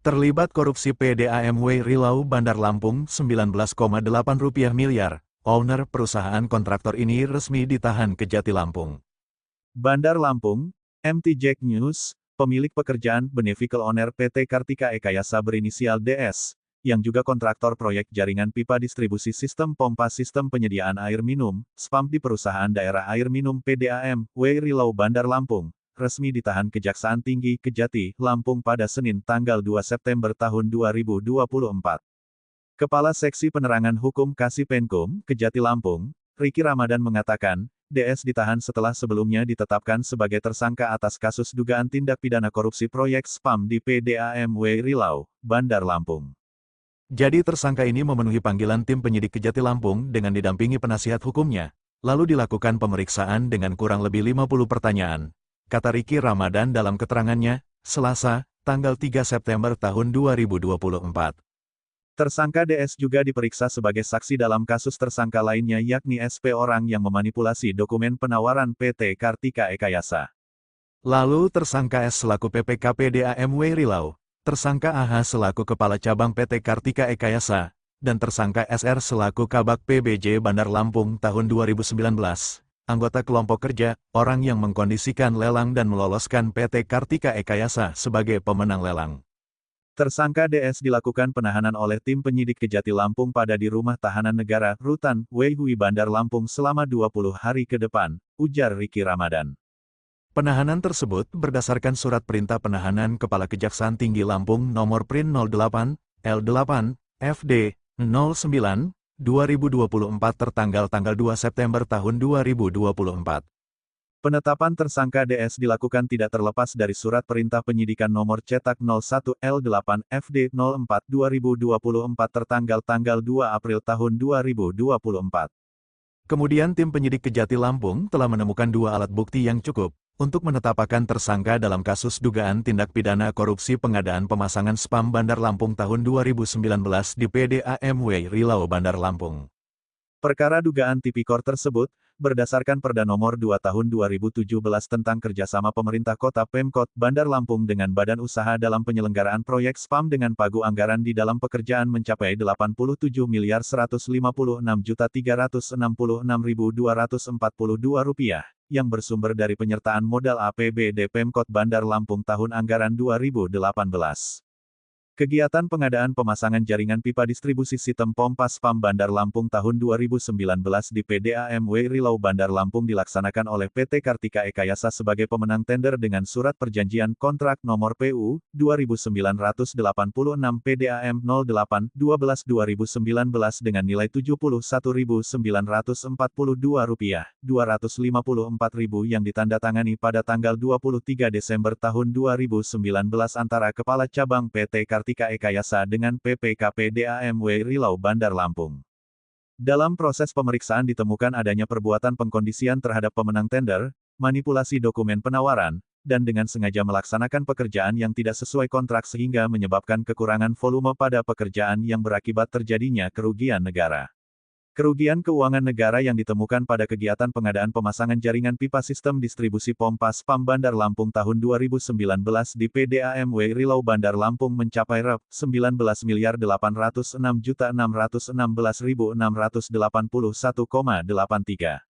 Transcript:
Terlibat korupsi PDAMW Rilau Bandar Lampung Rp19,8 miliar, owner perusahaan kontraktor ini resmi ditahan Kejati Lampung. Bandar Lampung, MT Jack News, pemilik pekerjaan Beneficial Owner PT Kartika Ekayasa berinisial DS, yang juga kontraktor proyek jaringan pipa distribusi sistem pompa sistem penyediaan air minum, SPAM di perusahaan daerah air minum PDAMW Rilau Bandar Lampung, resmi ditahan Kejaksaan Tinggi Kejati, Lampung pada Senin tanggal 2 September tahun 2024. Kepala Seksi Penerangan Hukum Kasipenkum, Kejati Lampung, Riki Ramadan mengatakan, DS ditahan setelah sebelumnya ditetapkan sebagai tersangka atas kasus dugaan tindak pidana korupsi proyek SPAM di PDAMW Rilau, Bandar Lampung. Jadi tersangka ini memenuhi panggilan tim penyidik Kejati Lampung dengan didampingi penasihat hukumnya, lalu dilakukan pemeriksaan dengan kurang lebih 50 pertanyaan, kata Riki Ramadan dalam keterangannya, Selasa, tanggal 3 September tahun 2024. Tersangka DS juga diperiksa sebagai saksi dalam kasus tersangka lainnya yakni SP orang yang memanipulasi dokumen penawaran PT Kartika Ekayasa. Lalu tersangka S selaku PPK PDAMW Rilau, tersangka AH selaku Kepala Cabang PT Kartika Ekayasa, dan tersangka SR selaku Kabak PBJ Bandar Lampung tahun 2019, anggota kelompok kerja, orang yang mengkondisikan lelang dan meloloskan PT Kartika Ekayasa sebagai pemenang lelang. Tersangka DS dilakukan penahanan oleh tim penyidik Kejati Lampung pada di Rumah Tahanan Negara, Rutan, Weihui Bandar Lampung selama 20 hari ke depan, ujar Riki Ramadan. Penahanan tersebut berdasarkan surat perintah penahanan Kepala Kejaksaan Tinggi Lampung nomor Prin 08, L8, FD, 09, 2024 tertanggal 2 September tahun 2024. Penetapan tersangka DS dilakukan tidak terlepas dari surat perintah penyidikan nomor cetak 01 L8 FD 04 2024 tertanggal 2 April tahun 2024. Kemudian tim penyidik Kejati Lampung telah menemukan 2 alat bukti yang cukup untuk menetapkan tersangka dalam kasus dugaan tindak pidana korupsi pengadaan pemasangan SPAM Bandar Lampung tahun 2019 di PDAMW Rilau Bandar Lampung. Perkara dugaan tipikor tersebut, berdasarkan Perda Nomor 2 Tahun 2017 tentang kerjasama pemerintah kota Pemkot Bandar Lampung dengan badan usaha dalam penyelenggaraan proyek SPAM dengan pagu anggaran di dalam pekerjaan mencapai Rp87.156.366.242, yang bersumber dari penyertaan modal APBD Pemkot Bandar Lampung tahun anggaran 2018. Kegiatan pengadaan pemasangan jaringan pipa distribusi sistem pompa SPAM Bandar Lampung tahun 2019 di PDAMW Rilau Bandar Lampung dilaksanakan oleh PT Kartika Ekayasa sebagai pemenang tender dengan surat perjanjian kontrak nomor PU 2986 PDAM 08 12 2019 dengan nilai Rp71.942, 254.000 yang ditandatangani pada tanggal 23 Desember tahun 2019 antara Kepala Cabang PT Kartika Ekayasa dengan PPK PDAMW Rilau Bandar Lampung. Dalam proses pemeriksaan ditemukan adanya perbuatan pengkondisian terhadap pemenang tender, manipulasi dokumen penawaran, dan dengan sengaja melaksanakan pekerjaan yang tidak sesuai kontrak sehingga menyebabkan kekurangan volume pada pekerjaan yang berakibat terjadinya kerugian negara. Kerugian keuangan negara yang ditemukan pada kegiatan pengadaan pemasangan jaringan pipa sistem distribusi pompa SPAM Bandar Lampung tahun 2019 di PDAMW Rilau Bandar Lampung mencapai Rp19.806.616.681,83.